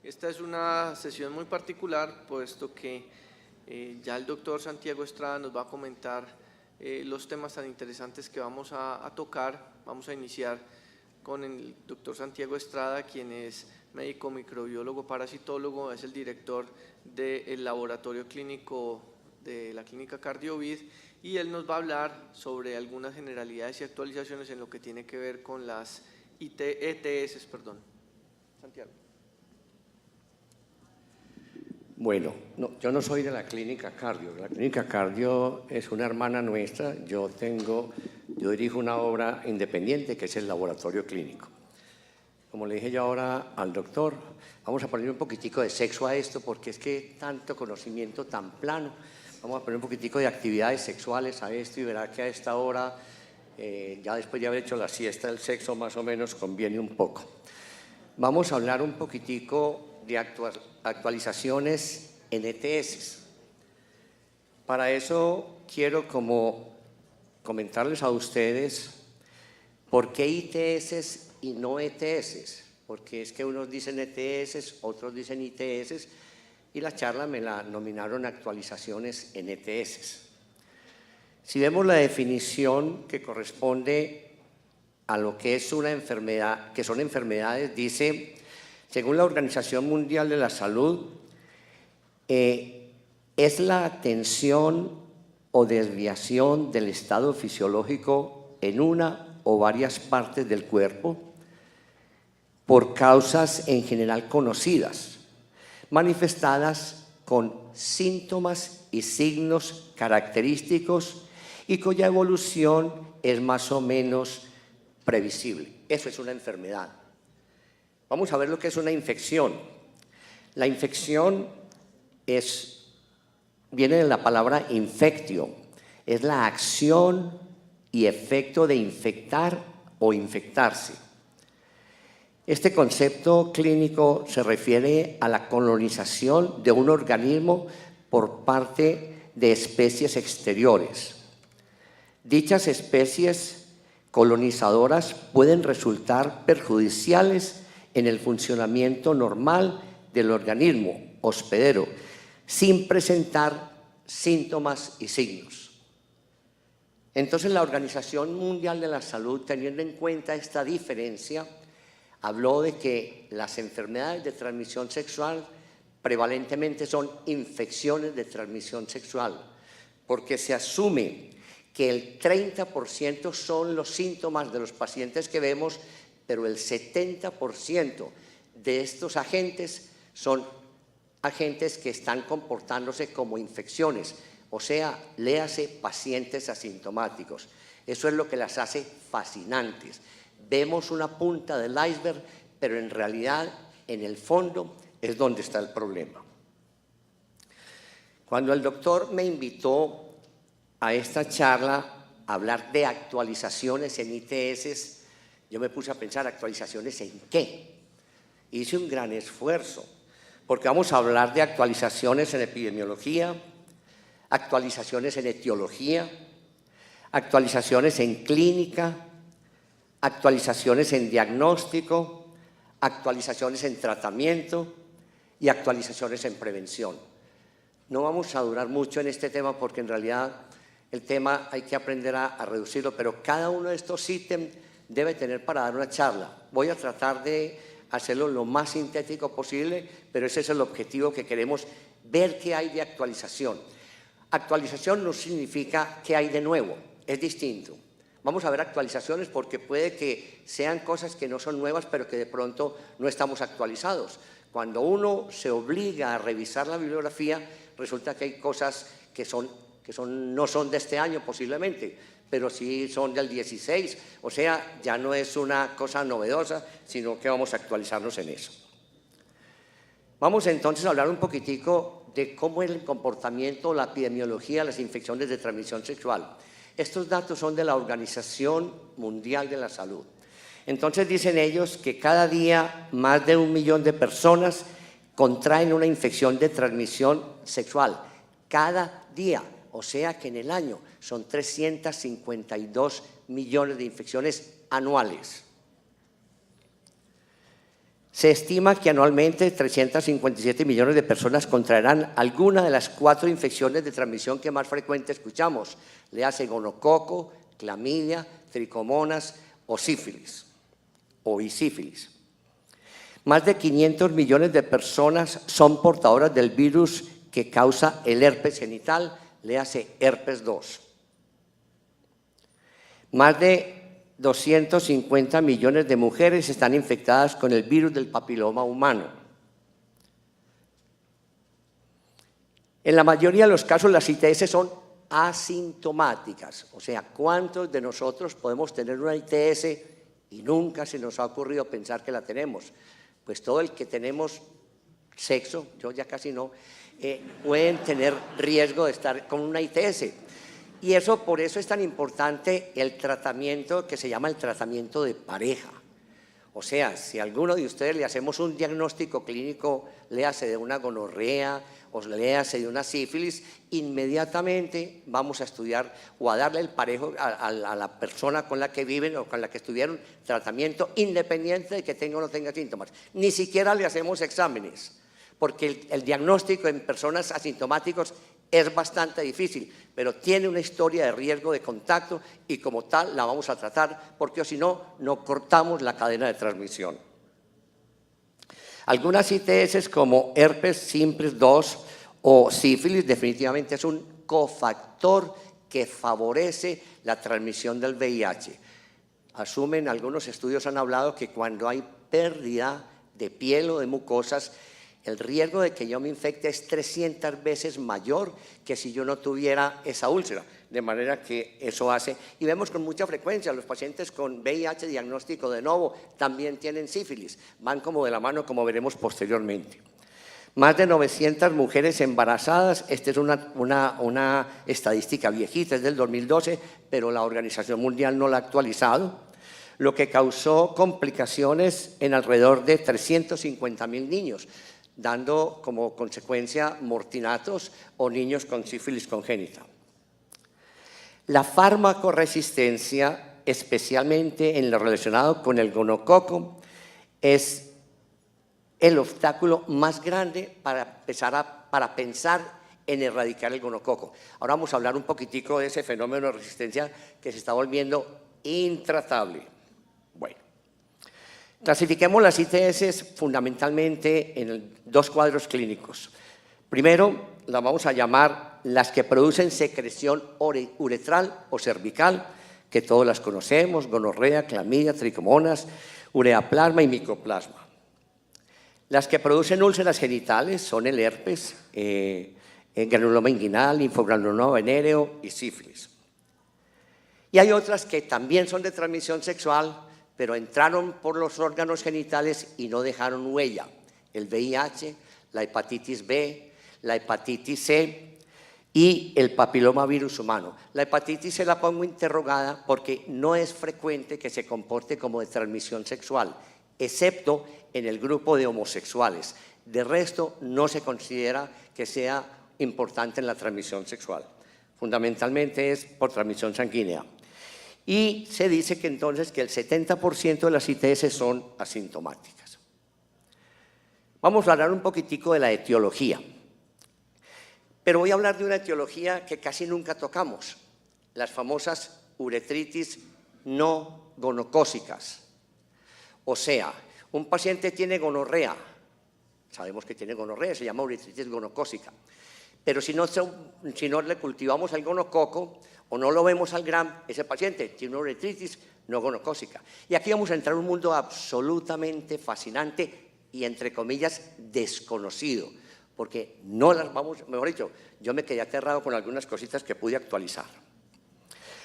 Esta es una sesión muy particular, puesto que ya el doctor Santiago Estrada nos va a comentar los temas tan interesantes que vamos a tocar. Vamos a iniciar con el doctor Santiago Estrada, quien es médico microbiólogo parasitólogo, es el director del laboratorio clínico de la clínica Cardiovid, y él nos va a hablar sobre algunas generalidades y actualizaciones en lo que tiene que ver con las ETS. Santiago. Bueno, yo no soy de la clínica Cardio. La clínica Cardio es una hermana nuestra. Yo dirijo una obra independiente que es el laboratorio clínico. Como le dije yo ahora al doctor, vamos a poner un poquitico de sexo a esto porque es que tanto conocimiento tan plano. Vamos a poner un poquitico de actividades sexuales a esto y verá que a esta hora, ya después de haber hecho la siesta, el sexo más o menos conviene un poco. Vamos a hablar un poquitico de actualizaciones en ETS. Para eso quiero comentarles a ustedes por qué ITS y no ETS, porque es que unos dicen ETS, otros dicen ITS, y la charla me la nominaron actualizaciones en ETS. Si vemos la definición que corresponde a lo que es una enfermedad, que son enfermedades, dice, según la Organización Mundial de la Salud, es la atención o desviación del estado fisiológico en una o varias partes del cuerpo por causas en general conocidas, manifestadas con síntomas y signos característicos y cuya evolución es más o menos previsible. Eso es una enfermedad. Vamos a ver lo que es una infección. La infección viene de la palabra infectio, es la acción y efecto de infectar o infectarse. Este concepto clínico se refiere a la colonización de un organismo por parte de especies exteriores. Dichas especies colonizadoras pueden resultar perjudiciales en el funcionamiento normal del organismo hospedero, sin presentar síntomas y signos. Entonces, la Organización Mundial de la Salud, teniendo en cuenta esta diferencia, habló de que las enfermedades de transmisión sexual prevalentemente son infecciones de transmisión sexual, porque se asume que el 30% son los síntomas de los pacientes que vemos, pero el 70% de estos agentes son agentes que están comportándose como infecciones, o sea, léase pacientes asintomáticos. Eso es lo que las hace fascinantes. Vemos una punta del iceberg, pero en realidad, en el fondo, es donde está el problema. Cuando el doctor me invitó a esta charla a hablar de actualizaciones en ITS, yo me puse a pensar, ¿actualizaciones en qué? Hice un gran esfuerzo, porque vamos a hablar de actualizaciones en epidemiología, actualizaciones en etiología, actualizaciones en clínica, actualizaciones en diagnóstico, actualizaciones en tratamiento y actualizaciones en prevención. No vamos a durar mucho en este tema porque en realidad el tema hay que aprender a reducirlo, pero cada uno de estos ítems debe tener para dar una charla. Voy a tratar de hacerlo lo más sintético posible, pero ese es el objetivo que queremos, ver qué hay de actualización. Actualización no significa qué hay de nuevo, es distinto. Vamos a ver actualizaciones porque puede que sean cosas que no son nuevas, pero que de pronto no estamos actualizados. Cuando uno se obliga a revisar la bibliografía, resulta que hay cosas que no son de este año posiblemente, pero sí son del 16, o sea, ya no es una cosa novedosa, sino que vamos a actualizarnos en eso. Vamos entonces a hablar un poquitico de cómo es el comportamiento, la epidemiología de las infecciones de transmisión sexual. Estos datos son de la Organización Mundial de la Salud. Entonces dicen ellos que cada día más de 1 millón de personas contraen una infección de transmisión sexual. Cada día, o sea que en el año son 352 millones de infecciones anuales. Se estima que anualmente 357 millones de personas contraerán alguna de las 4 infecciones de transmisión que más frecuente escuchamos, le hace gonococo, clamidia, tricomonas o sífilis o bisífilis. Más de 500 millones de personas son portadoras del virus que causa el herpes genital, le hace herpes 2. Más de 250 millones de mujeres están infectadas con el virus del papiloma humano. En la mayoría de los casos las ITS son asintomáticas, o sea, ¿cuántos de nosotros podemos tener una ITS y nunca se nos ha ocurrido pensar que la tenemos? Pues todo el que tenemos sexo, yo ya casi no, pueden tener riesgo de estar con una ITS. Y eso, por eso es tan importante el tratamiento que se llama el tratamiento de pareja. O sea, si a alguno de ustedes le hacemos un diagnóstico clínico, léase de una gonorrea o léase de una sífilis, inmediatamente vamos a estudiar o a darle el parejo a la persona con la que viven o con la que estuvieron tratamiento, independiente de que tenga o no tenga síntomas. Ni siquiera le hacemos exámenes, porque el diagnóstico en personas asintomáticos es bastante difícil, pero tiene una historia de riesgo de contacto y como tal la vamos a tratar, porque si no, no cortamos la cadena de transmisión. Algunas ITS como herpes simplex 2 o sífilis definitivamente es un cofactor que favorece la transmisión del VIH. Asumen, algunos estudios han hablado que cuando hay pérdida de piel o de mucosas, el riesgo de que yo me infecte es 300 veces mayor que si yo no tuviera esa úlcera, de manera que eso hace, y vemos con mucha frecuencia, los pacientes con VIH diagnóstico de novo también tienen sífilis, van como de la mano, como veremos posteriormente. Más de 900 mujeres embarazadas, esta es una estadística viejita, es del 2012, pero la Organización Mundial no la ha actualizado, lo que causó complicaciones en alrededor de 350.000 niños, dando como consecuencia mortinatos o niños con sífilis congénita. La farmacoresistencia, especialmente en lo relacionado con el gonococo, es el obstáculo más grande para pensar en erradicar el gonococo. Ahora vamos a hablar un poquitico de ese fenómeno de resistencia que se está volviendo intratable. Bueno. Clasifiquemos las ITS fundamentalmente en 2 cuadros clínicos. Primero, las vamos a llamar las que producen secreción uretral o cervical, que todos las conocemos, gonorrea, clamidia, tricomonas, ureaplasma y micoplasma. Las que producen úlceras genitales son el herpes, granuloma inguinal, linfogranuloma venéreo y sífilis. Y hay otras que también son de transmisión sexual, pero entraron por los órganos genitales y no dejaron huella. El VIH, la hepatitis B, la hepatitis C y el papilomavirus humano. La hepatitis C la pongo interrogada porque no es frecuente que se comporte como de transmisión sexual, excepto en el grupo de homosexuales. De resto, no se considera que sea importante en la transmisión sexual. Fundamentalmente es por transmisión sanguínea. Y se dice que entonces que el 70% de las ITS son asintomáticas. Vamos a hablar un poquitico de la etiología, pero voy a hablar de una etiología que casi nunca tocamos, las famosas uretritis no gonocócicas. O sea, un paciente tiene gonorrea, sabemos que tiene gonorrea, se llama uretritis gonocócica, pero si no le cultivamos el gonococo o no lo vemos al gram, ese paciente tiene una uretritis no gonocócica. Y aquí vamos a entrar en un mundo absolutamente fascinante y, entre comillas, desconocido, porque no las vamos, mejor dicho, yo me quedé aterrado con algunas cositas que pude actualizar.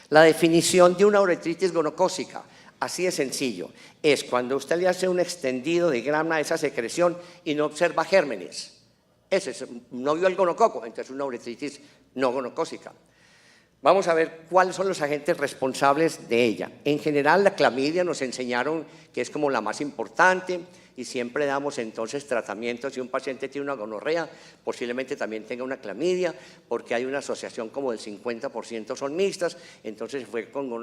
La definición de una uretritis gonocócica, así de sencillo, es cuando usted le hace un extendido de gram a esa secreción y no observa gérmenes. No vio el gonococo, entonces una uretritis no gonocócica. Vamos a ver cuáles son los agentes responsables de ella. En general, la clamidia nos enseñaron que es como la más importante y siempre damos entonces tratamientos. Si un paciente tiene una gonorrea, posiblemente también tenga una clamidia, porque hay una asociación como del 50% son mixtas, entonces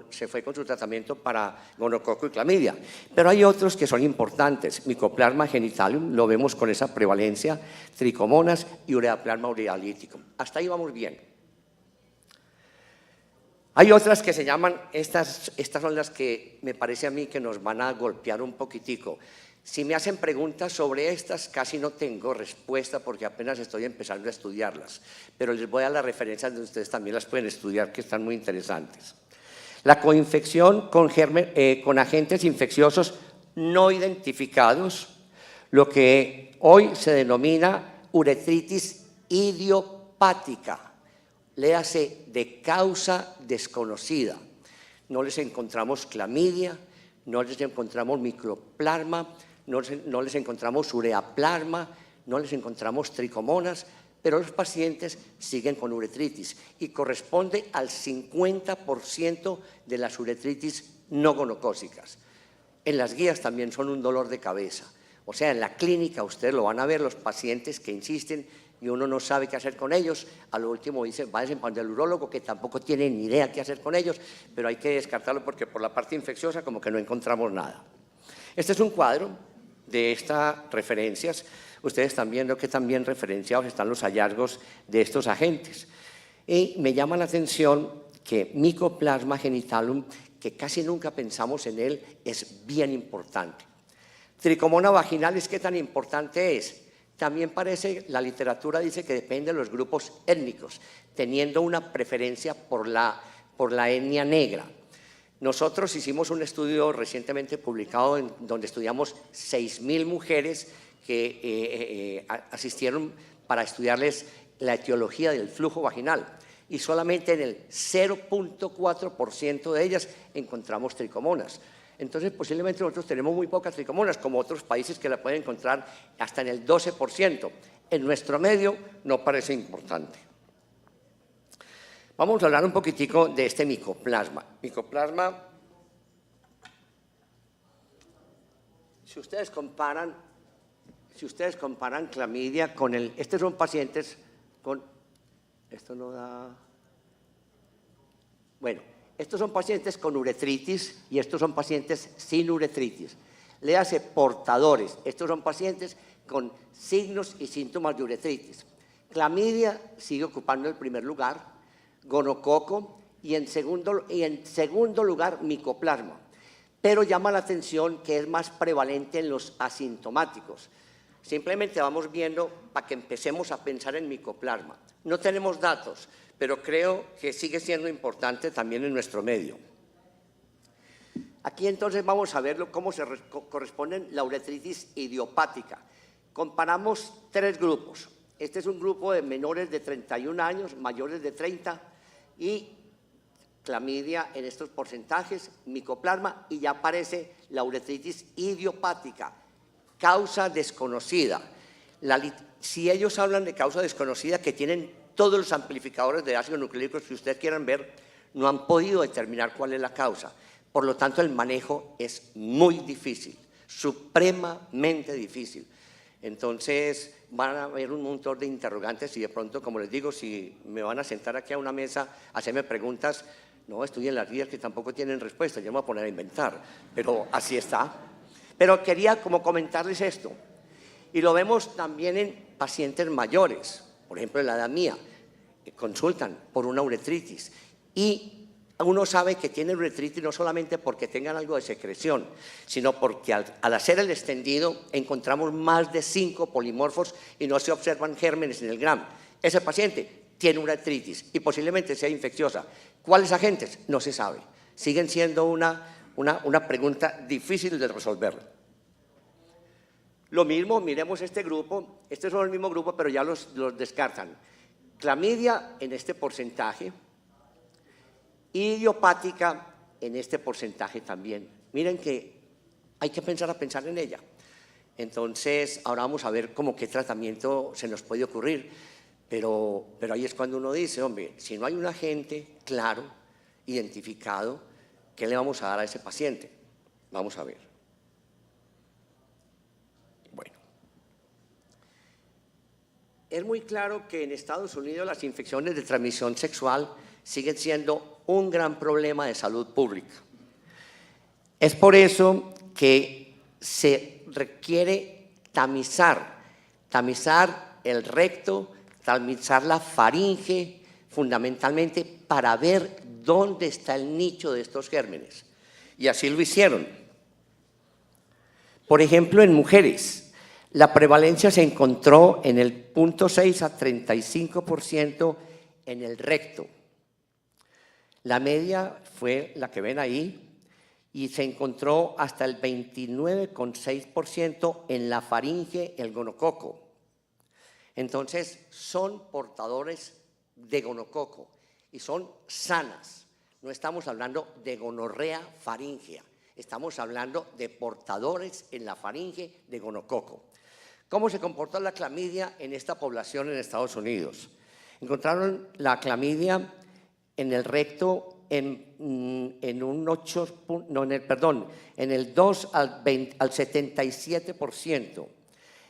se fue con su tratamiento para gonococo y clamidia. Pero hay otros que son importantes. Mycoplasma genitalium, lo vemos con esa prevalencia, tricomonas y ureaplasma urealítico. Hasta ahí vamos bien. Hay otras que se llaman, estas son las que me parece a mí que nos van a golpear un poquitico. Si me hacen preguntas sobre estas, casi no tengo respuesta porque apenas estoy empezando a estudiarlas, pero les voy a dar las referencias donde ustedes también las pueden estudiar, que están muy interesantes. La coinfección con agentes infecciosos no identificados, lo que hoy se denomina uretritis idiopática. Léase de causa desconocida. No les encontramos clamidia, no les encontramos micoplasma, no les encontramos ureaplasma, no les encontramos tricomonas, pero los pacientes siguen con uretritis y corresponde al 50% de las uretritis no gonocócicas. En las guías también son un dolor de cabeza. O sea, en la clínica ustedes lo van a ver, los pacientes que insisten y uno no sabe qué hacer con ellos, a lo último dice, váyanse para el urólogo que tampoco tiene ni idea qué hacer con ellos, pero hay que descartarlo porque por la parte infecciosa como que no encontramos nada. Este es un cuadro de estas referencias. Ustedes están viendo que también referenciados están los hallazgos de estos agentes. Y me llama la atención que Mycoplasma genitalium, que casi nunca pensamos en él, es bien importante. Tricomona vaginalis, ¿qué tan importante es? También parece, la literatura dice que depende de los grupos étnicos, teniendo una preferencia por la etnia negra. Nosotros hicimos un estudio recientemente publicado donde estudiamos 6.000 mujeres que asistieron para estudiarles la etiología del flujo vaginal y solamente en el 0.4% de ellas encontramos tricomonas. Entonces, posiblemente nosotros tenemos muy pocas tricomonas, como otros países que la pueden encontrar hasta en el 12%. En nuestro medio no parece importante. Vamos a hablar un poquitico de este micoplasma. Micoplasma, si ustedes comparan clamidia con estos son pacientes con, esto no da, bueno, estos son pacientes con uretritis y estos son pacientes sin uretritis. Léase portadores, estos son pacientes con signos y síntomas de uretritis. Clamidia sigue ocupando el primer lugar, gonococo y en segundo lugar micoplasma. Pero llama la atención que es más prevalente en los asintomáticos. Simplemente vamos viendo para que empecemos a pensar en micoplasma. No tenemos datos, pero creo que sigue siendo importante también en nuestro medio. Aquí entonces vamos a ver cómo se corresponden la uretritis idiopática. Comparamos tres grupos. Este es un grupo de menores de 31 años, mayores de 30 y clamidia en estos porcentajes, micoplasma y ya aparece la uretritis idiopática, causa desconocida. Si ellos hablan de causa desconocida que tienen todos los amplificadores de ácido nucleico que ustedes quieran ver, no han podido determinar cuál es la causa. Por lo tanto, el manejo es muy difícil, supremamente difícil. Entonces, van a haber un montón de interrogantes y de pronto, como les digo, si me van a sentar aquí a una mesa a hacerme preguntas, no estudien las guías que tampoco tienen respuesta, yo me voy a poner a inventar, pero así está. Pero quería como comentarles esto. Y lo vemos también en pacientes mayores, por ejemplo en la edad mía, que consultan por una uretritis y uno sabe que tienen uretritis no solamente porque tengan algo de secreción, sino porque al hacer el extendido encontramos más de 5 polimorfos y no se observan gérmenes en el gram. Ese paciente tiene uretritis y posiblemente sea infecciosa. ¿Cuáles agentes? No se sabe. Siguen siendo una pregunta difícil de resolver. Lo mismo, miremos este grupo, estos son el mismo grupo, pero ya los descartan. Clamidia en este porcentaje, idiopática en este porcentaje también. Miren que hay que pensar en ella. Entonces, ahora vamos a ver cómo qué tratamiento se nos puede ocurrir, pero ahí es cuando uno dice, hombre, si no hay un agente claro, identificado, ¿qué le vamos a dar a ese paciente? Vamos a ver. es muy claro que en Estados Unidos las infecciones de transmisión sexual siguen siendo un gran problema de salud pública. Es por eso que se requiere tamizar el recto, tamizar la faringe, fundamentalmente para ver dónde está el nicho de estos gérmenes. Y así lo hicieron. Por ejemplo, en mujeres, la prevalencia se encontró en el 0.6 a 35% en el recto. La media fue la que ven ahí y se encontró hasta el 29,6% en la faringe, el gonococo. Entonces, son portadores de gonococo y son sanas. No estamos hablando de gonorrea faríngea, estamos hablando de portadores en la faringe de gonococo. ¿Cómo se comportó la clamidia en esta población en Estados Unidos? Encontraron la clamidia en el recto en el 2 al 77%.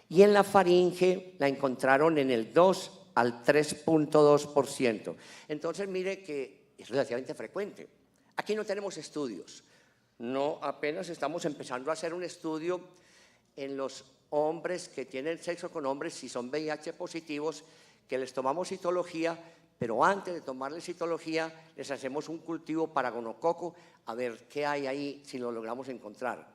Y en la faringe la encontraron en el 2 al 3,2%. Entonces, mire que es relativamente frecuente. Aquí no tenemos estudios. No, apenas estamos empezando a hacer un estudio en los hombres que tienen sexo con hombres, si son VIH positivos, que les tomamos citología, pero antes de tomarles citología les hacemos un cultivo para gonococo a ver qué hay ahí, si lo logramos encontrar.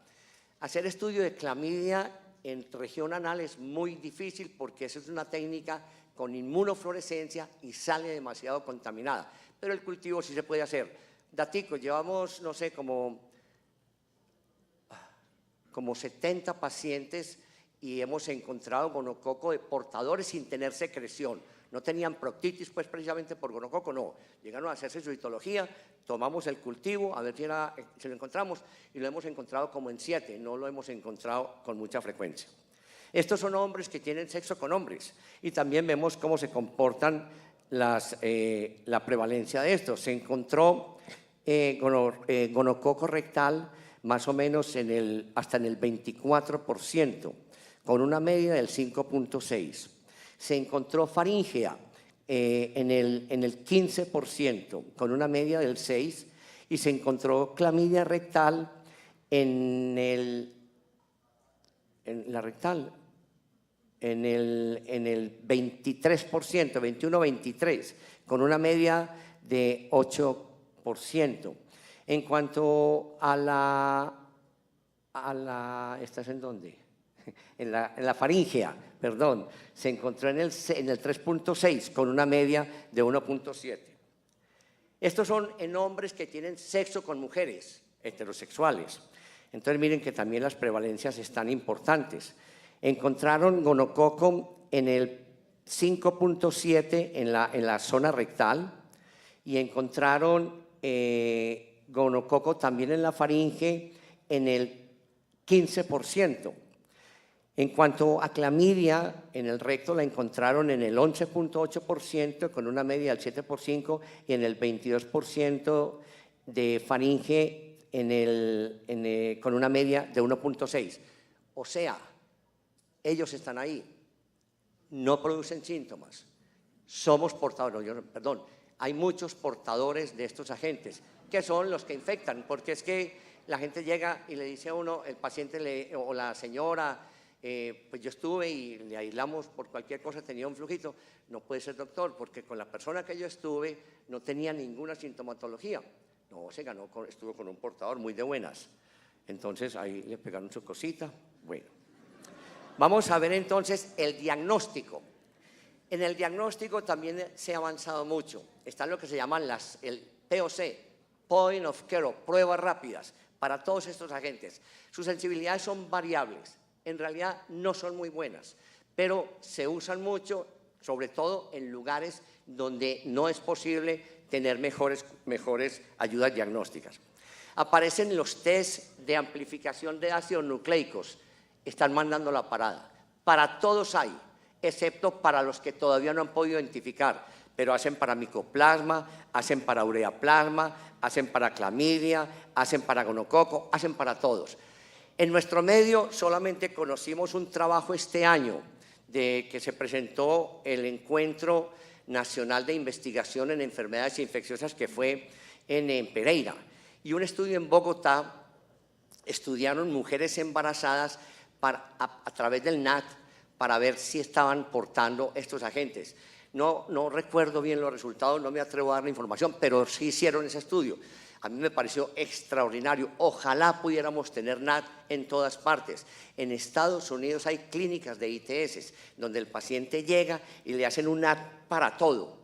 Hacer estudio de clamidia en región anal es muy difícil porque esa es una técnica con inmunofluorescencia y sale demasiado contaminada, pero el cultivo sí se puede hacer. Datico, llevamos, no sé, como 70 pacientes y hemos encontrado gonococo de portadores sin tener secreción. No tenían proctitis, pues precisamente por gonococo, no. Llegaron a hacerse su citología, tomamos el cultivo, a ver si lo encontramos, y lo hemos encontrado como en 7, no lo hemos encontrado con mucha frecuencia. Estos son hombres que tienen sexo con hombres, y también vemos cómo se comportan la prevalencia de estos. Se encontró gonococo rectal más o menos hasta en el 24%, con una media del 5,6%. Se encontró faríngea en el 15%, con una media del 6%, y se encontró clamidia rectal en el 23%, 21-23%, con una media de 8%. En cuanto a la ¿estás en dónde? En la faríngea, perdón, se encontró en el 3,6 con una media de 1,7. Estos son en hombres que tienen sexo con mujeres heterosexuales. Entonces miren que también las prevalencias están importantes. Encontraron gonococo en el 5,7 en la zona rectal y encontraron gonococo también en la faringe en el 15%. En cuanto a clamidia, en el recto la encontraron en el 11,8% con una media del 7,5% y en el 22% de faringe con una media de 1,6%. O sea, ellos están ahí, no producen síntomas, somos portadores, hay muchos portadores de estos agentes, que son los que infectan, porque es que la gente llega y le dice a uno, el paciente o la señora, pues yo estuve y le aislamos por cualquier cosa, tenía un flujito. No puede ser, doctor, porque con la persona que yo estuve no tenía ninguna sintomatología. No, estuvo con un portador muy de buenas. Entonces ahí le pegaron su cosita. Bueno, vamos a ver entonces el diagnóstico. En el diagnóstico también se ha avanzado mucho. Están lo que se llaman el POC, Point of Care, pruebas rápidas para todos estos agentes. Sus sensibilidades son variables. En realidad no son muy buenas, pero se usan mucho, sobre todo en lugares donde no es posible tener mejores ayudas diagnósticas. Aparecen los test de amplificación de ácidos nucleicos, están mandando la parada. Para todos hay, excepto para los que todavía no han podido identificar, pero hacen para micoplasma, hacen para ureaplasma, hacen para clamidia, hacen para gonococo, hacen para todos. En nuestro medio solamente conocimos un trabajo este año de que se presentó el Encuentro Nacional de Investigación en Enfermedades Infecciosas, que fue en Pereira, y un estudio en Bogotá. Estudiaron mujeres embarazadas a través del NAT para ver si estaban portando estos agentes. No recuerdo bien los resultados, no me atrevo a dar la información, pero sí hicieron ese estudio. A mí me pareció extraordinario. Ojalá pudiéramos tener NAT en todas partes. En Estados Unidos hay clínicas de ITS donde el paciente llega y le hacen un NAT para todo.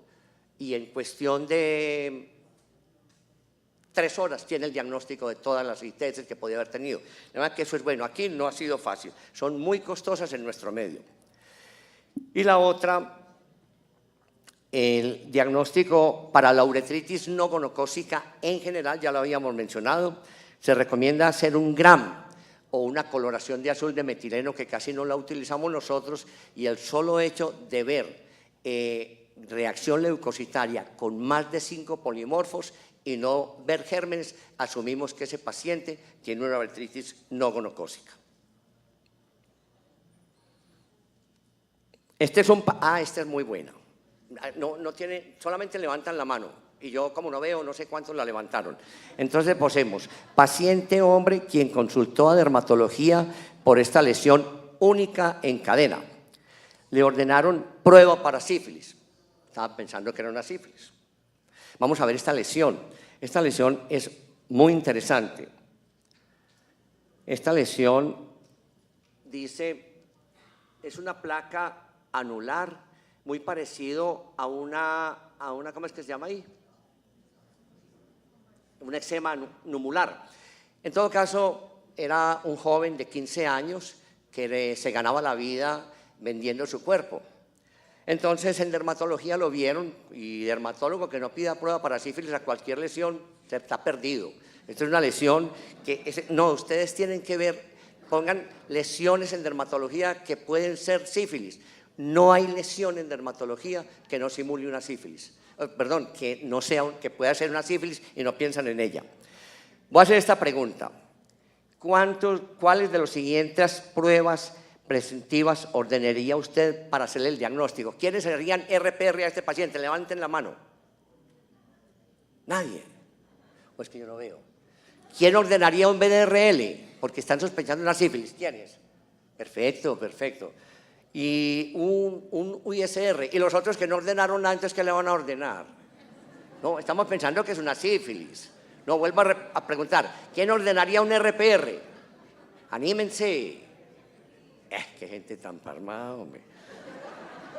Y en cuestión de 3 horas tiene el diagnóstico de todas las ITS que podía haber tenido. La verdad que eso es bueno. Aquí no ha sido fácil. Son muy costosas en nuestro medio. Y la otra, el diagnóstico para la uretritis no gonocócica en general, ya lo habíamos mencionado, se recomienda hacer un GRAM o una coloración de azul de metileno, que casi no la utilizamos nosotros, y el solo hecho de ver reacción leucocitaria con más de 5 polimorfos y no ver gérmenes, asumimos que ese paciente tiene una uretritis no gonocócica. Este es muy bueno. No tiene, solamente levantan la mano, y yo como no veo, no sé cuántos la levantaron. Entonces posemos, paciente hombre quien consultó a dermatología por esta lesión única en cadena. Le ordenaron prueba para sífilis. Estaba pensando que era una sífilis. Vamos a ver esta lesión. Esta lesión es muy interesante. Esta lesión dice, es una placa anular, muy parecido a una, ¿cómo es que se llama ahí? Un eczema numular. En todo caso, era un joven de 15 años que se ganaba la vida vendiendo su cuerpo. Entonces, en dermatología lo vieron, y dermatólogo que no pida prueba para sífilis a cualquier lesión, se está perdido. Esto es una lesión que, no, ustedes tienen que ver, pongan lesiones en dermatología que pueden ser sífilis. No hay lesión en dermatología que no simule una sífilis. Perdón, que no sea, que pueda ser una sífilis y no piensan en ella. Voy a hacer esta pregunta. ¿Cuáles de las siguientes pruebas presuntivas ordenaría usted para hacerle el diagnóstico? ¿Quiénes harían RPR a este paciente? Levanten la mano. Nadie. Pues que yo no veo. ¿Quién ordenaría un BDRL? Porque están sospechando una sífilis. ¿Quiénes? Perfecto, perfecto. Y un USR. ¿Y los otros que no ordenaron nada, entonces qué le van a ordenar? No, estamos pensando que es una sífilis. No, vuelvo a preguntar. ¿Quién ordenaría un RPR? Anímense. Qué gente tan palmada, hombre.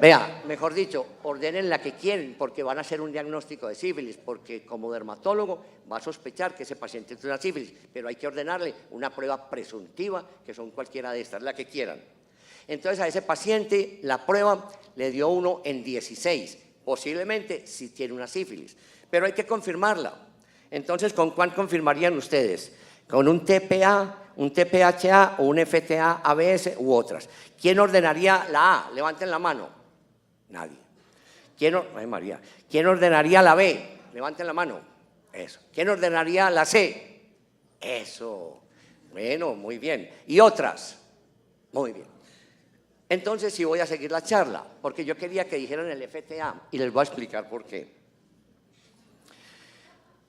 Vea, mejor dicho, ordenen la que quieren, porque van a hacer un diagnóstico de sífilis, porque como dermatólogo va a sospechar que ese paciente tiene una sífilis, pero hay que ordenarle una prueba presuntiva, que son cualquiera de estas, la que quieran. Entonces a ese paciente la prueba le dio 1 en 16, posiblemente sí tiene una sífilis, pero hay que confirmarla. Entonces, ¿con cuál confirmarían ustedes? ¿Con un TPA, un TPHA o un FTA-ABS u otras? ¿Quién ordenaría la A? Levanten la mano. Nadie. Ay, María. ¿Quién ordenaría la B? Levanten la mano. Eso. ¿Quién ordenaría la C? Eso. Bueno, muy bien. ¿Y otras? Muy bien. Entonces sí voy a seguir la charla, porque yo quería que dijeran el FTA y les voy a explicar por qué.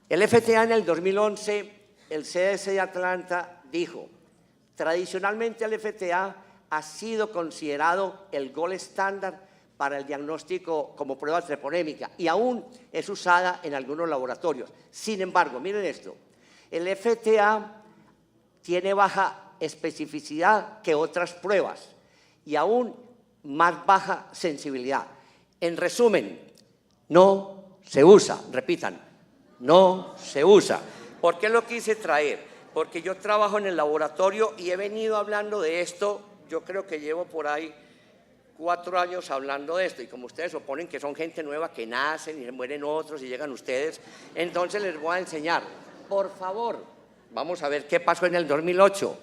El FTA en el 2011, el CDC de Atlanta dijo, tradicionalmente el FTA ha sido considerado el gold estándar para el diagnóstico como prueba treponémica y aún es usada en algunos laboratorios. Sin embargo, miren esto, el FTA tiene baja especificidad que otras pruebas y aún más baja sensibilidad. En resumen, no se usa, repitan, no se usa. ¿Por qué lo quise traer? Porque yo trabajo en el laboratorio y he venido hablando de esto, yo creo que llevo por ahí 4 años hablando de esto, y como ustedes suponen que son gente nueva que nacen y se mueren otros y llegan ustedes, entonces les voy a enseñar. Por favor, vamos a ver qué pasó en el 2008.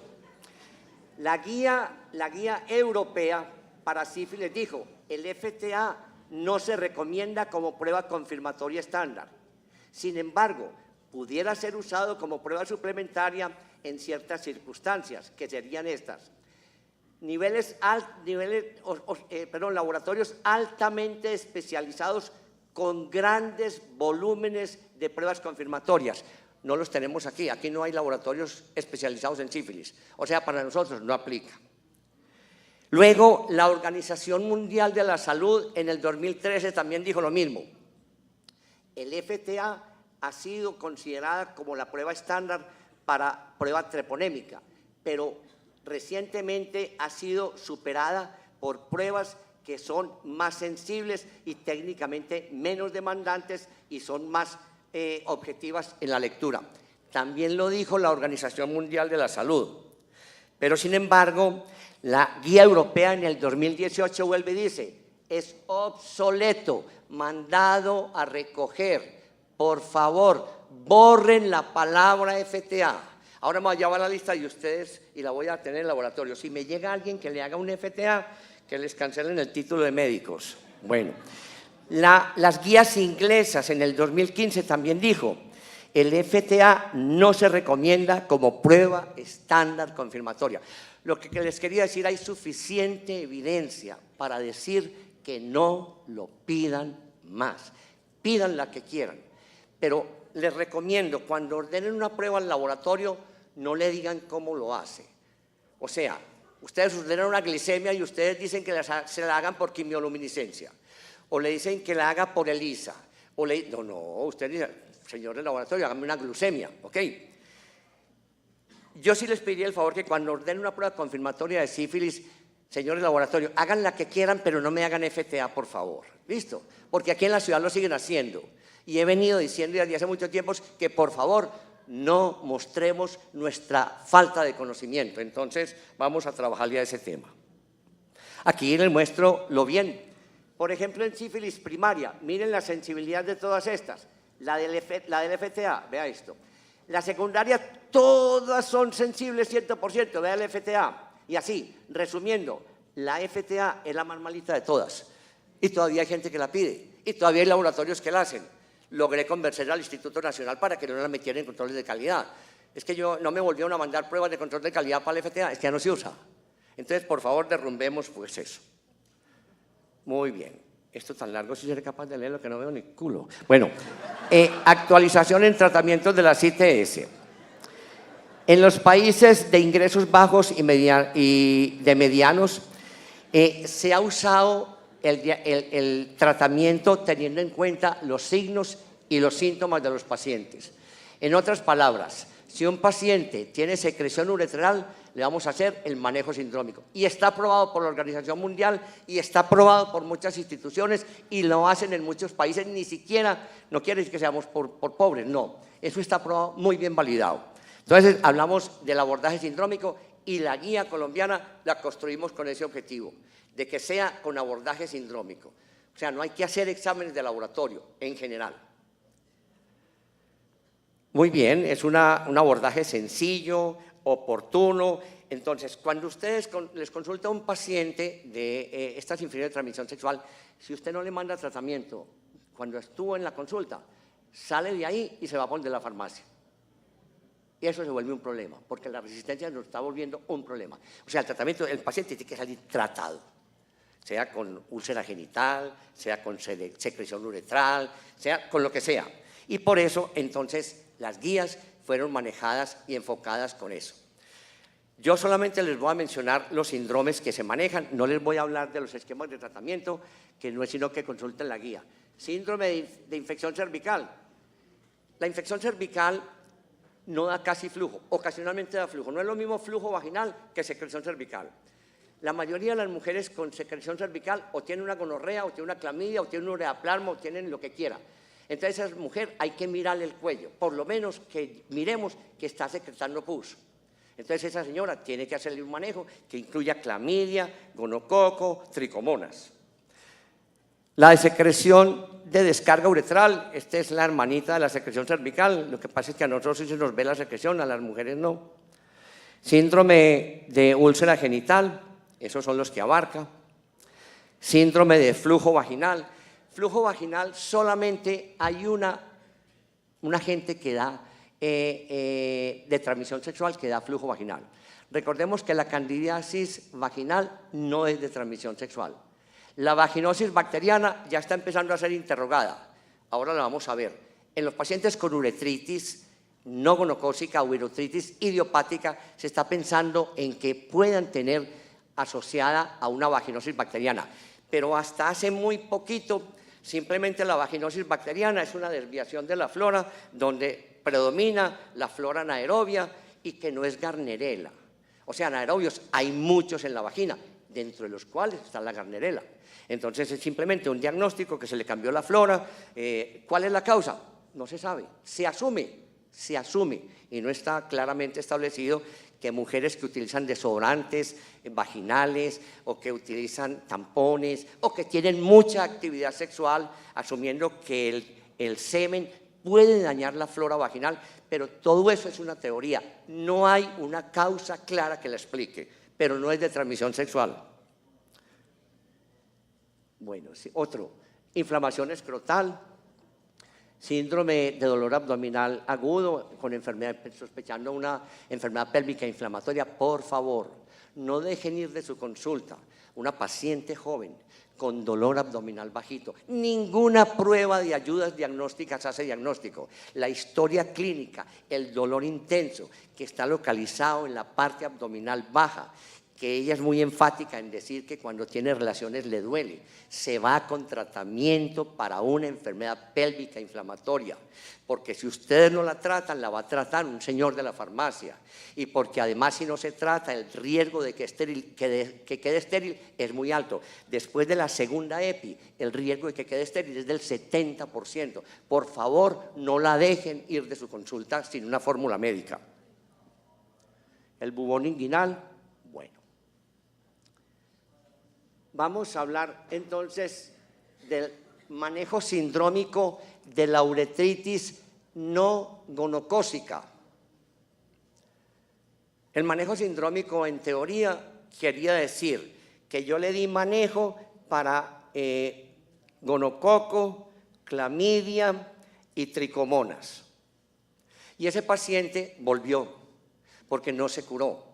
La guía europea para sífilis dijo, el FTA no se recomienda como prueba confirmatoria estándar. Sin embargo, pudiera ser usado como prueba suplementaria en ciertas circunstancias, que serían estas. laboratorios altamente especializados con grandes volúmenes de pruebas confirmatorias. No los tenemos aquí, aquí no hay laboratorios especializados en sífilis, o sea, para nosotros no aplica. Luego, la Organización Mundial de la Salud en el 2013 también dijo lo mismo. El FTA ha sido considerada como la prueba estándar para prueba treponémica, pero recientemente ha sido superada por pruebas que son más sensibles y técnicamente menos demandantes y son más objetivas en la lectura. También lo dijo la Organización Mundial de la Salud. Pero, sin embargo, la guía europea en el 2018 vuelve y dice, es obsoleto, mandado a recoger. Por favor, borren la palabra FTA. Ahora me voy a llevar la lista y la voy a tener en el laboratorio. Si me llega alguien que le haga un FTA, que les cancelen el título de médicos. Bueno, las guías inglesas en el 2015 también dijo, el FTA no se recomienda como prueba estándar confirmatoria. Lo que les quería decir, hay suficiente evidencia para decir que no lo pidan más. Pidan la que quieran, pero les recomiendo, cuando ordenen una prueba al laboratorio, no le digan cómo lo hace. O sea, ustedes ordenan una glicemia y ustedes dicen que se la hagan por quimioluminiscencia, o le dicen que la haga por ELISA, no, usted dice, señor del laboratorio, hágame una glucemia, ¿ok? Yo sí les pediría el favor que cuando ordenen una prueba confirmatoria de sífilis, señores del laboratorio, hagan la que quieran, pero no me hagan FTA, por favor, ¿listo? Porque aquí en la ciudad lo siguen haciendo, y he venido diciendo desde hace mucho tiempo que, por favor, no mostremos nuestra falta de conocimiento. Entonces, vamos a trabajar ya ese tema. Aquí les muestro lo bien. Por ejemplo, en sífilis primaria, miren la sensibilidad de todas estas. La del FTA, vea esto. La secundaria, todas son sensibles 100%, vea el FTA. Y así, resumiendo, la FTA es la más malita de todas. Y todavía hay gente que la pide. Y todavía hay laboratorios que la hacen. Logré convencer al Instituto Nacional para que no la metieran en controles de calidad. Es que no me volvieron a mandar pruebas de control de calidad para el FTA, es que ya no se usa. Entonces, por favor, derrumbemos pues eso. Muy bien. Esto tan largo, si seré capaz de leerlo que no veo ni culo. Bueno, actualización en tratamientos de las ITS. En los países de ingresos bajos y de medianos, se ha usado el tratamiento teniendo en cuenta los signos y los síntomas de los pacientes. En otras palabras, si un paciente tiene secreción uretral, le vamos a hacer el manejo sindrómico. Y está aprobado por la Organización Mundial y está aprobado por muchas instituciones y lo hacen en muchos países, ni siquiera, no quiere decir que seamos por pobres, no. Eso está aprobado, muy bien validado. Entonces, hablamos del abordaje sindrómico y la guía colombiana la construimos con ese objetivo, de que sea con abordaje sindrómico. O sea, no hay que hacer exámenes de laboratorio en general. Muy bien, es un abordaje sencillo, oportuno. Entonces, cuando ustedes les consulta a un paciente de estas infecciones de transmisión sexual, si usted no le manda tratamiento cuando estuvo en la consulta, sale de ahí y se va a poner de la farmacia. Y eso se vuelve un problema, porque la resistencia nos está volviendo un problema. O sea, el tratamiento del paciente tiene que salir tratado, sea con úlcera genital, sea con secreción uretral, sea con lo que sea. Y por eso, entonces, las guías fueron manejadas y enfocadas con eso. Yo solamente les voy a mencionar los síndromes que se manejan, no les voy a hablar de los esquemas de tratamiento, que no es sino que consulten la guía. Síndrome de infección cervical. La infección cervical no da casi flujo, ocasionalmente da flujo. No es lo mismo flujo vaginal que secreción cervical. La mayoría de las mujeres con secreción cervical o tienen una gonorrea, o tienen una clamidia, o tienen un ureaplasma, o tienen lo que quiera. Entonces, a esa mujer hay que mirarle el cuello, por lo menos que miremos que está secretando pus. Entonces, esa señora tiene que hacerle un manejo que incluya clamidia, gonococo, tricomonas. La de secreción de descarga uretral, esta es la hermanita de la secreción cervical, lo que pasa es que a nosotros sí se nos ve la secreción, a las mujeres no. Síndrome de úlcera genital, esos son los que abarca. Síndrome de flujo vaginal. Flujo vaginal solamente hay un agente que da de transmisión sexual que da flujo vaginal. Recordemos que la candidiasis vaginal no es de transmisión sexual. La vaginosis bacteriana ya está empezando a ser interrogada. Ahora la vamos a ver. En los pacientes con uretritis no gonocócica o uretritis idiopática se está pensando en que puedan tener asociada a una vaginosis bacteriana. Pero hasta hace muy poquito, simplemente la vaginosis bacteriana es una desviación de la flora donde predomina la flora anaerobia y que no es Gardnerella. O sea, anaerobios hay muchos en la vagina, dentro de los cuales está la Gardnerella. Entonces es simplemente un diagnóstico que se le cambió la flora. ¿Cuál es la causa? No se sabe. Se asume y no está claramente establecido que mujeres que utilizan desodorantes vaginales o que utilizan tampones o que tienen mucha actividad sexual, asumiendo que el semen puede dañar la flora vaginal, pero todo eso es una teoría. No hay una causa clara que la explique, pero no es de transmisión sexual. Bueno, sí, otro, inflamación escrotal, síndrome de dolor abdominal agudo con enfermedad, sospechando una enfermedad pélvica inflamatoria. Por favor, no dejen ir de su consulta una paciente joven con dolor abdominal bajito. Ninguna prueba de ayudas diagnósticas hace diagnóstico. La historia clínica, el dolor intenso que está localizado en la parte abdominal baja, que ella es muy enfática en decir que cuando tiene relaciones le duele, se va con tratamiento para una enfermedad pélvica inflamatoria, porque si ustedes no la tratan, la va a tratar un señor de la farmacia, y porque además si no se trata, el riesgo de que quede estéril es muy alto. Después de la segunda EPI, el riesgo de que quede estéril es del 70%. Por favor, no la dejen ir de su consulta sin una fórmula médica. El bubón inguinal, bueno. Vamos a hablar entonces del manejo sindrómico de la uretritis no gonocócica. El manejo sindrómico, en teoría, quería decir que yo le di manejo para gonococo, clamidia y tricomonas. Y ese paciente volvió porque no se curó.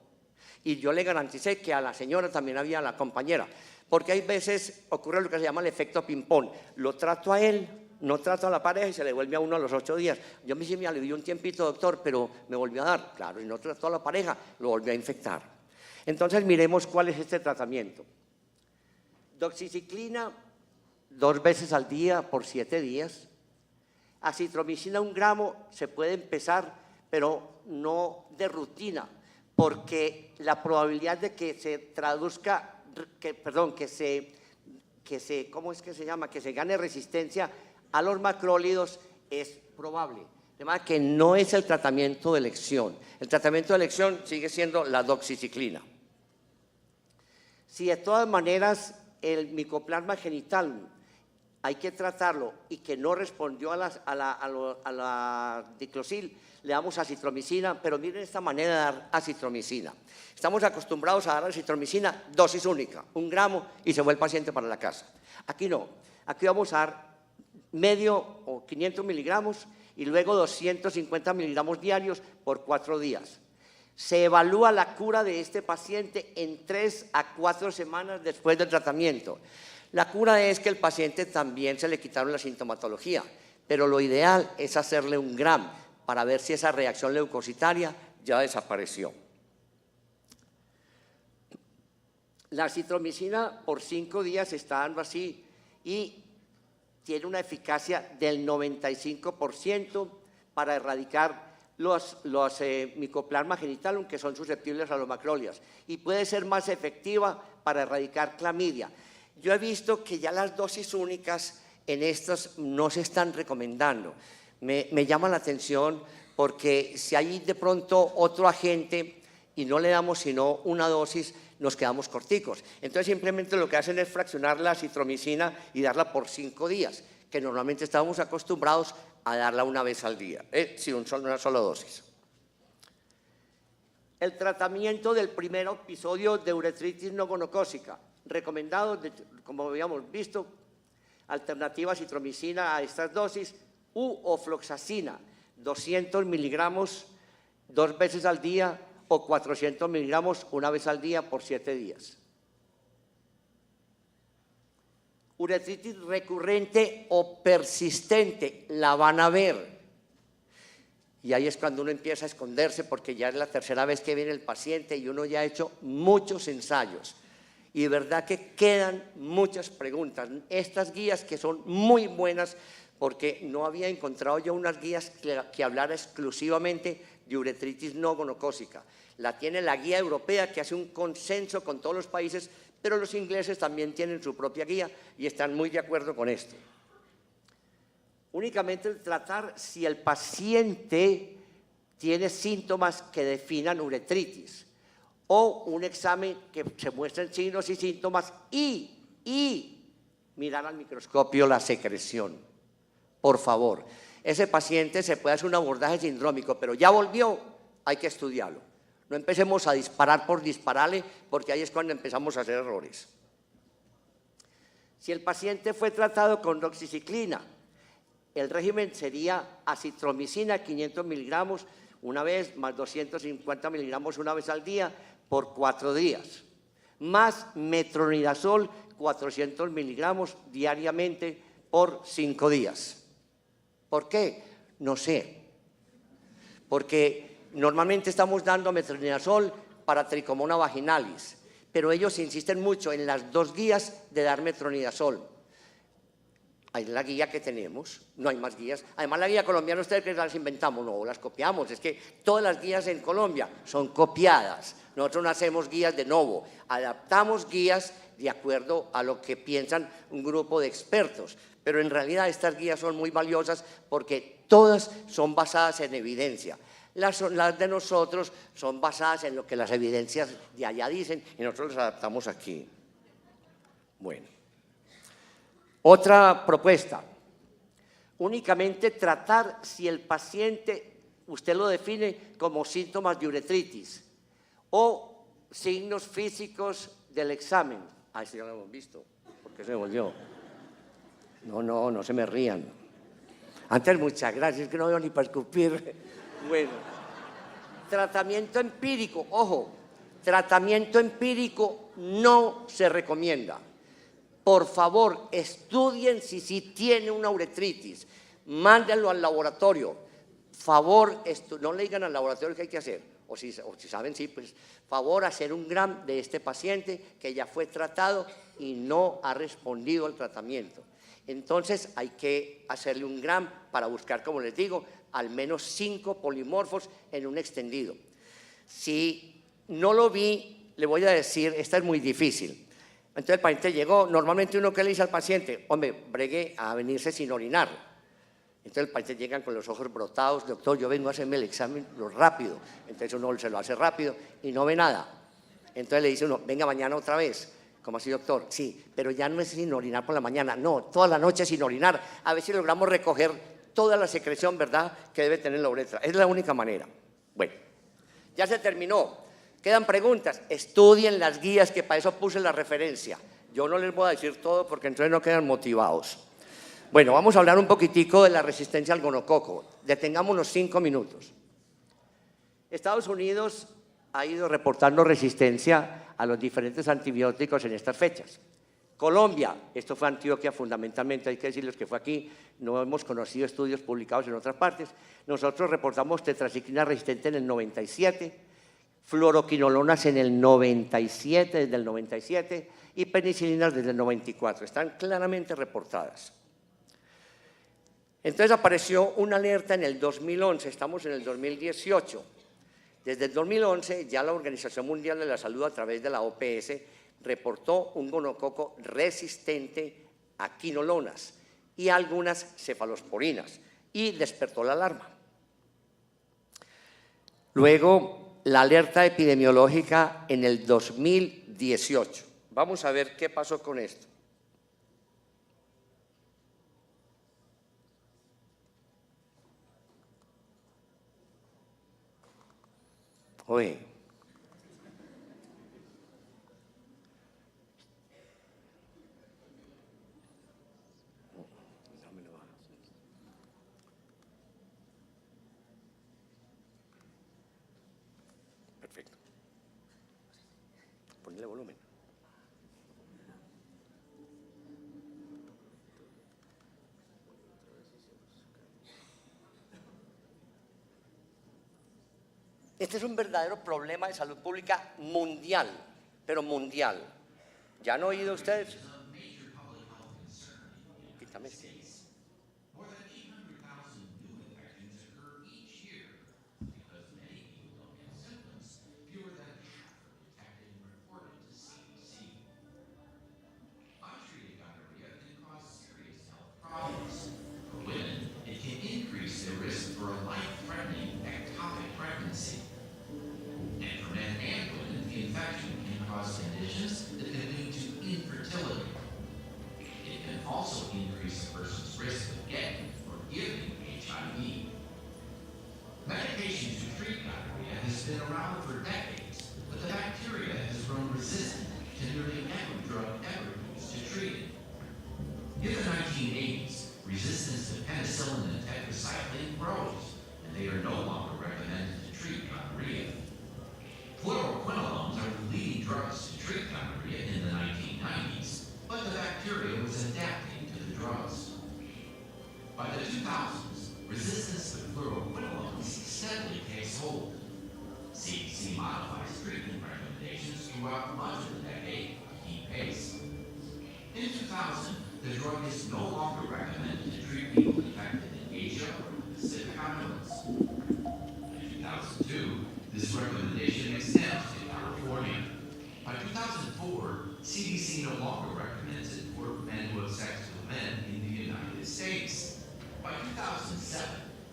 Y yo le garanticé que a la señora también había, a la compañera, porque hay veces ocurre lo que se llama el efecto ping-pong. Lo trato a él, no trato a la pareja y se le vuelve a uno a los 8 días. Yo sí me alivió un tiempito, doctor, pero me volvió a dar. Claro, y no trató a la pareja, lo volvió a infectar. Entonces miremos cuál es este tratamiento. Doxiciclina 2 veces al día por 7 días. Acitromicina 1 gramo se puede empezar, pero no de rutina, porque la probabilidad de que se traduzca, que se gane resistencia a los macrólidos es probable. De manera que no es el tratamiento de elección. El tratamiento de elección sigue siendo la doxiciclina. Si de todas maneras el micoplasma genital hay que tratarlo y que no respondió a la diclosil, le damos acitromicina, pero miren esta manera de dar acitromicina. Estamos acostumbrados a dar acitromicina, dosis única, 1 gramo y se va el paciente para la casa. Aquí no, aquí vamos a dar medio o 500 miligramos y luego 250 miligramos diarios por 4 días. Se evalúa la cura de este paciente en 3 a 4 semanas después del tratamiento. La cura es que el paciente también se le quitaron la sintomatología, pero lo ideal es hacerle 1 gramo para ver si esa reacción leucocitaria ya desapareció. La acitromicina por 5 días se está dando así y tiene una eficacia del 95% para erradicar los micoplasma genital, aunque son susceptibles a los macrólidos, y puede ser más efectiva para erradicar clamidia. Yo he visto que ya las dosis únicas en estos no se están recomendando. Me llama la atención porque si hay de pronto otro agente y no le damos sino una dosis, nos quedamos corticos. Entonces simplemente lo que hacen es fraccionar la acitromicina y darla por 5 días, que normalmente estábamos acostumbrados a darla 1 vez al día, una sola dosis. El tratamiento del primer episodio de uretritis no gonocócica, recomendado, como habíamos visto, alternativa acitromicina a estas dosis, u ofloxacina, 200 miligramos 2 veces al día o 400 miligramos una vez al día por 7 días. Uretritis recurrente o persistente, la van a ver. Y ahí es cuando uno empieza a esconderse porque ya es la tercera vez que viene el paciente y uno ya ha hecho muchos ensayos. Y de verdad que quedan muchas preguntas. Estas guías que son muy buenas porque no había encontrado yo unas guías que hablara exclusivamente de uretritis no gonocócica. La tiene la guía europea que hace un consenso con todos los países, pero los ingleses también tienen su propia guía y están muy de acuerdo con esto. Únicamente el tratar si el paciente tiene síntomas que definan uretritis o un examen que se muestren signos y síntomas y mirar al microscopio la secreción. Por favor, ese paciente se puede hacer un abordaje sindrómico, pero ya volvió, hay que estudiarlo. No empecemos a disparar por dispararle, porque ahí es cuando empezamos a hacer errores. Si el paciente fue tratado con doxiciclina, el régimen sería acitromicina 500 miligramos una vez, más 250 miligramos una vez al día por 4 días, más metronidazol 400 miligramos diariamente por 5 días. ¿Por qué? No sé. Porque normalmente estamos dando metronidazol para tricomona vaginalis, pero ellos insisten mucho en las 2 guías de dar metronidazol. Hay la guía que tenemos, no hay más guías. Además, la guía colombiana, ustedes que las inventamos, no, las copiamos. Es que todas las guías en Colombia son copiadas. Nosotros no hacemos guías de nuevo, adaptamos guías de acuerdo a lo que piensan un grupo de expertos. Pero en realidad estas guías son muy valiosas porque todas son basadas en evidencia. Las de nosotros son basadas en lo que las evidencias de allá dicen y nosotros las adaptamos aquí. Bueno. Otra propuesta, únicamente tratar si el paciente, usted lo define como síntomas de uretritis o signos físicos del examen. Ah, eso ya lo hemos visto, ¿por qué se me volvió? No se me rían. Antes, muchas gracias, es que no veo ni para escupir. Bueno, tratamiento empírico, ojo, tratamiento empírico no se recomienda. Por favor, estudien si tiene una uretritis, mándenlo al laboratorio. Favor, no le digan al laboratorio qué hay que hacer, o si saben, sí, pues favor hacer un gram de este paciente que ya fue tratado y no ha respondido al tratamiento. Entonces hay que hacerle un gram para buscar, como les digo, al menos 5 polimorfos en un extendido. Si no lo vi, le voy a decir, esta es muy difícil. Entonces el paciente llegó, normalmente uno que le dice al paciente, hombre, bregue a venirse sin orinar. Entonces el paciente llega con los ojos brotados, doctor, yo vengo a hacerme el examen rápido. Entonces uno se lo hace rápido y no ve nada. Entonces le dice uno, venga mañana otra vez. ¿Cómo así, doctor? Sí, pero ya no es sin orinar por la mañana, no, toda la noche sin orinar. A ver si logramos recoger toda la secreción, ¿verdad?, que debe tener la uretra. Es la única manera. Bueno, ya se terminó. Quedan preguntas, estudien las guías que para eso puse la referencia. Yo no les voy a decir todo porque entonces no quedan motivados. Bueno, vamos a hablar un poquitico de la resistencia al gonococo. Detengámonos 5 minutos. Estados Unidos ha ido reportando resistencia a los diferentes antibióticos en estas fechas. Colombia, esto fue Antioquia fundamentalmente, hay que decirles que fue aquí, no hemos conocido estudios publicados en otras partes. Nosotros reportamos tetraciclina resistente en el 97, fluoroquinolonas en el 97, desde el 97, y penicilinas desde el 94. Están claramente reportadas. Entonces apareció una alerta en el 2011, estamos en el 2018. Desde el 2011 ya la Organización Mundial de la Salud a través de la OPS reportó un gonococo resistente a quinolonas y algunas cefalosporinas y despertó la alarma. Luego, la alerta epidemiológica en el 2018. Vamos a ver qué pasó con esto. Oye, perfecto. Este es un verdadero problema de salud pública mundial, pero mundial. ¿Ya han oído ustedes? Quítame este. Also increase a person's risk of getting or giving HIV. Medication to treat gonorrhea has been around for decades, but the bacteria has grown resistant to nearly every drug ever used to treat it. In the 1980s, resistance to penicillin and tetracycline grows, and they are no longer recommended to treat gonorrhea. Fluoroquinolones are the leading drugs to treat gonorrhea in the 1990s, but the bacteria was adapting to the drugs. By the 2000s, resistance to fluoroquinolones steadily takes hold. CDC modifies treatment recommendations throughout much of the decade to keep pace. In 2000, the drug is no longer recommended to treat people infected in Asia or the Pacific Islands. In 2002, this recommendation extends to California. By 2004, CDC no longer recommends it for men who have sex with men in the United States. By 2007,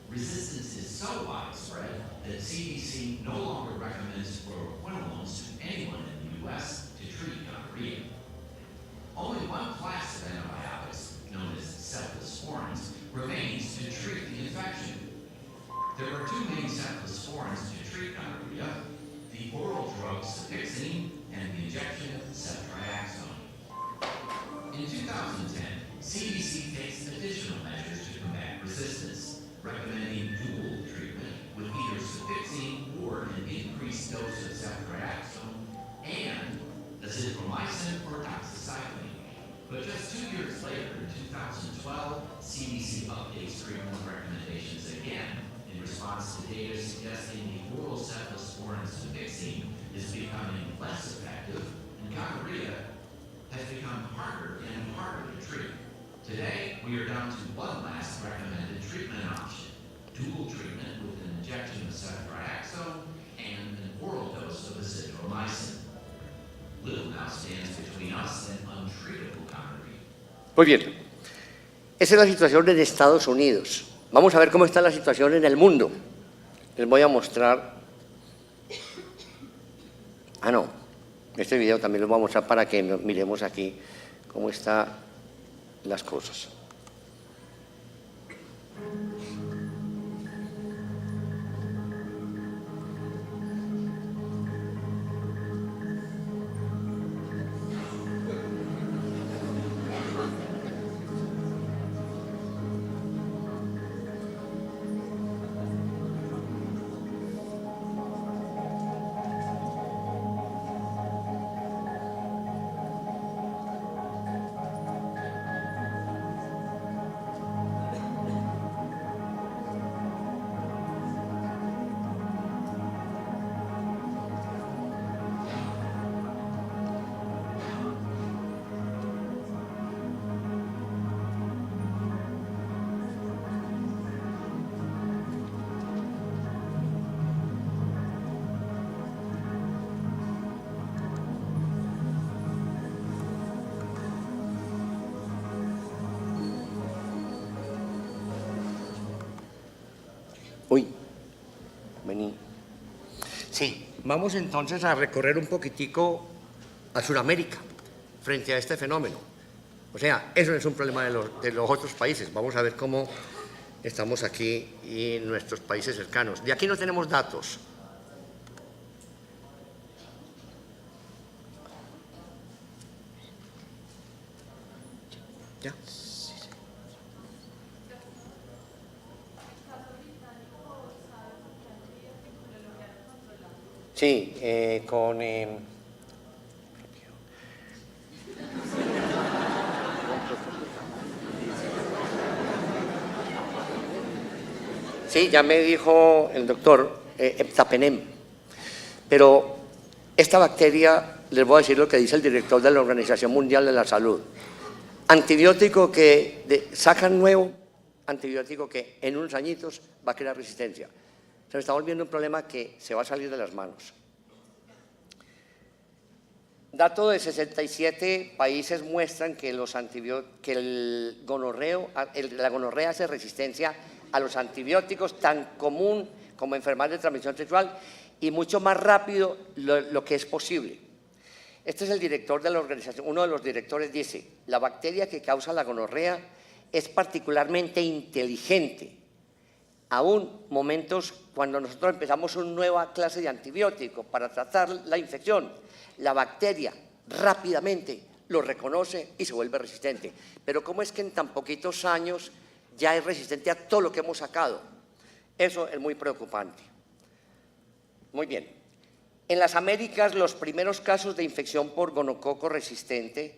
resistance is so widespread that CDC no longer recommends fluoroquinolones to anyone in the U.S. to treat gonorrhea. Only one class of antibiotics, known as cephalosporins, remains to treat the infection. There are two main cephalosporins to treat gonorrhea: the oral drug cefixime and the injection ceftriaxone. In 2010, CDC takes additional measures to combat resistance, recommending dual treatment with either cefixime or an increased dose of ceftriaxone and azithromycin or doxycycline. But just 2 years later, in 2012, CDC updates treatment recommendations again in response to data suggesting the oral cephalosporin cefixime is becoming less effective and gonorrhea has become harder and harder to treat. Today, we are down to one last recommended treatment option: dual treatment with an injection of ceftriaxone and an oral dose of azithromycin. Little now stands between us and untreatable gonorrhea. Muy bien. Esa es la situación en Estados Unidos. Vamos a ver cómo está la situación en el mundo. Les voy a mostrar... no. Este video también lo voy a mostrar para que miremos aquí cómo están las cosas. Uy, vení. Sí, vamos entonces a recorrer un poquitico a Sudamérica frente a este fenómeno. O sea, eso es un problema de los otros países. Vamos a ver cómo estamos aquí y en nuestros países cercanos. De aquí no tenemos datos. ¿Ya? Sí, con... Sí, ya me dijo el doctor, heptapenem. Pero esta bacteria, les voy a decir lo que dice el director de la Organización Mundial de la Salud. Antibiótico que sacan nuevo, antibiótico que en unos añitos va a crear resistencia. Se está volviendo un problema que se va a salir de las manos. Datos de 67 países muestran que, la gonorrea hace resistencia a los antibióticos, tan común como enfermedad de transmisión sexual y mucho más rápido lo que es posible. Este es el director de la organización, uno de los directores dice, la bacteria que causa la gonorrea es particularmente inteligente. Aún momentos cuando nosotros empezamos una nueva clase de antibiótico para tratar la infección, la bacteria rápidamente lo reconoce y se vuelve resistente. Pero ¿cómo es que en tan poquitos años ya es resistente a todo lo que hemos sacado? Eso es muy preocupante. Muy bien. En las Américas, los primeros casos de infección por gonococo resistente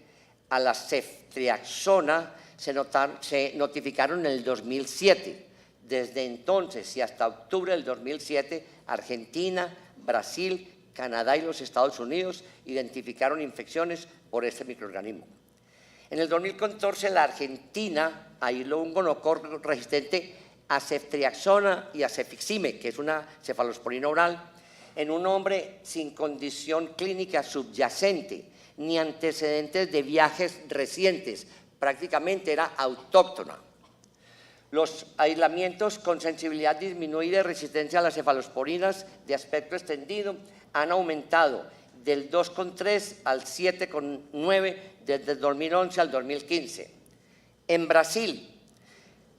a la ceftriaxona se notificaron en el 2007. Desde entonces y hasta octubre del 2007, Argentina, Brasil, Canadá y los Estados Unidos identificaron infecciones por este microorganismo. En el 2014, la Argentina aisló un gonococo resistente a ceftriaxona y a cefixime, que es una cefalosporina oral, en un hombre sin condición clínica subyacente ni antecedentes de viajes recientes, prácticamente era autóctona. Los aislamientos con sensibilidad disminuida y resistencia a las cefalosporinas de aspecto extendido han aumentado del 2,3 al 7,9 desde el 2011 al 2015. En Brasil,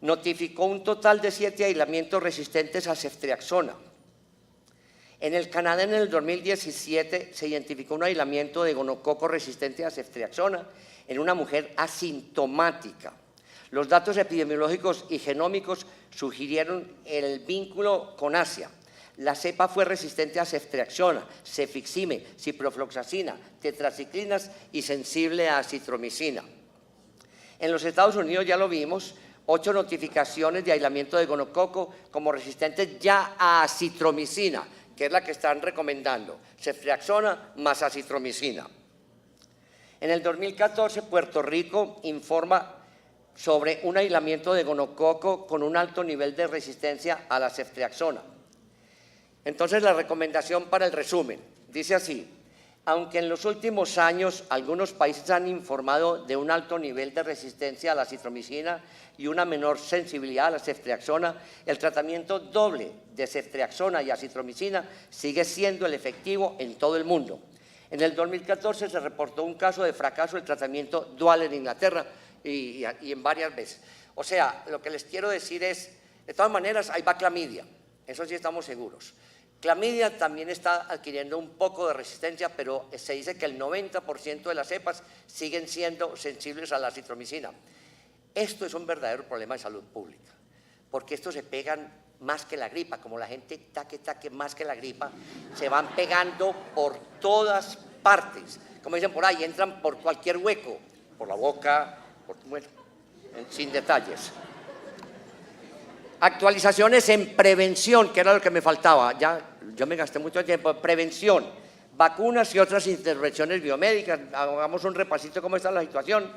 notificó un total de 7 aislamientos resistentes a ceftriaxona. En el Canadá, en el 2017, se identificó un aislamiento de gonococo resistente a ceftriaxona en una mujer asintomática. Los datos epidemiológicos y genómicos sugirieron el vínculo con Asia. La cepa fue resistente a ceftriaxona, cefixime, ciprofloxacina, tetraciclinas y sensible a acitromicina. En los Estados Unidos ya lo vimos, 8 notificaciones de aislamiento de gonococo como resistentes ya a acitromicina, que es la que están recomendando, ceftriaxona más acitromicina. En el 2014, Puerto Rico informa sobre un aislamiento de gonococo con un alto nivel de resistencia a la ceftriaxona. Entonces, la recomendación para el resumen dice así: aunque en los últimos años algunos países han informado de un alto nivel de resistencia a la acitromicina y una menor sensibilidad a la ceftriaxona, el tratamiento doble de ceftriaxona y acitromicina sigue siendo el efectivo en todo el mundo. En el 2014 se reportó un caso de fracaso del tratamiento dual en Inglaterra y en varias veces. O sea, lo que les quiero decir es, de todas maneras, ahí va clamidia, eso sí estamos seguros. Clamidia también está adquiriendo un poco de resistencia, pero se dice que el 90% de las cepas siguen siendo sensibles a la acitromicina. Esto es un verdadero problema de salud pública, porque estos se pegan más que la gripa, como la gente taque más que la gripa, se van pegando por todas partes, como dicen por ahí, entran por cualquier hueco, por la boca, bueno, sin detalles. Actualizaciones en prevención, que era lo que me faltaba, yo me gasté mucho tiempo en prevención, vacunas y otras intervenciones biomédicas. Hagamos un repasito cómo está la situación.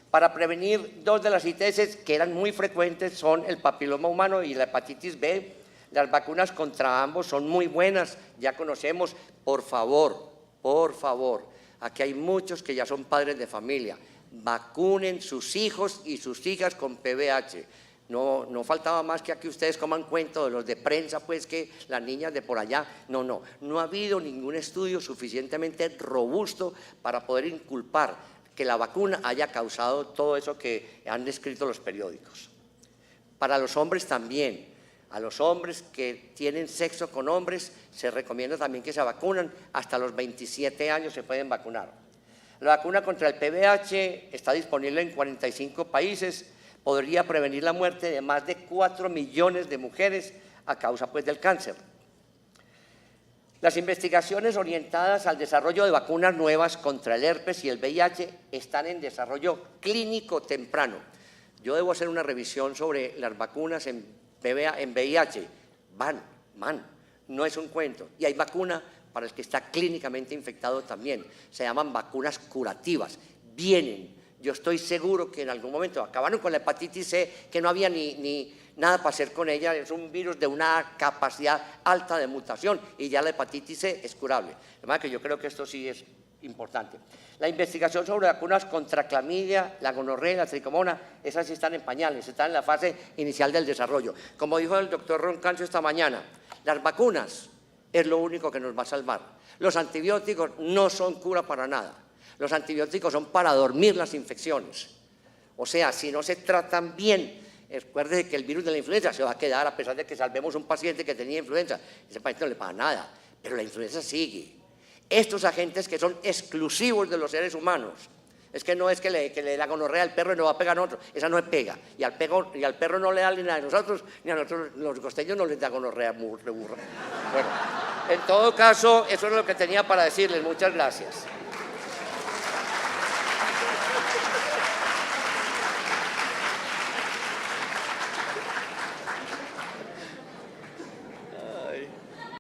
Para prevenir 2 de las ITS que eran muy frecuentes son el papiloma humano y la hepatitis B. Las vacunas contra ambos son muy buenas, ya conocemos. Por favor, aquí hay muchos que ya son padres de familia, vacunen sus hijos y sus hijas con PVH. No faltaba más que aquí ustedes coman cuento de los de prensa, pues que las niñas de por allá. No ha habido ningún estudio suficientemente robusto para poder inculpar que la vacuna haya causado todo eso que han descrito los periódicos. Para los hombres también, a los hombres que tienen sexo con hombres se recomienda también que se vacunen, hasta los 27 años se pueden vacunar. La vacuna contra el PVH está disponible en 45 países, podría prevenir la muerte de más de 4 millones de mujeres a causa pues del cáncer. Las investigaciones orientadas al desarrollo de vacunas nuevas contra el herpes y el VIH están en desarrollo clínico temprano. Yo debo hacer una revisión sobre las vacunas en VIH. Van, no es un cuento. Y hay vacuna para el que está clínicamente infectado también. Se llaman vacunas curativas. Vienen. Yo estoy seguro que en algún momento acabaron con la hepatitis C, que no había ni nada para hacer con ella. Es un virus de una capacidad alta de mutación y ya la hepatitis C es curable. Además que yo creo que esto sí es importante. La investigación sobre vacunas contra clamidia, la gonorrea y la tricomona, esas sí están en pañales, están en la fase inicial del desarrollo. Como dijo el doctor Roncancio esta mañana, las vacunas es lo único que nos va a salvar. Los antibióticos no son cura para nada. Los antibióticos son para dormir las infecciones. O sea, si no se tratan bien, recuerde que el virus de la influenza se va a quedar a pesar de que salvemos un paciente que tenía influenza. Ese paciente no le pasa nada, pero la influenza sigue. Estos agentes que son exclusivos de los seres humanos, es que no es que le dé la gonorrea al perro y no va a pegar a otro, esa no es pega. Y al perro no le da ni a nosotros, ni a nosotros los costeños no les da gonorrea burra. Bueno, en todo caso, eso es lo que tenía para decirles. Muchas gracias.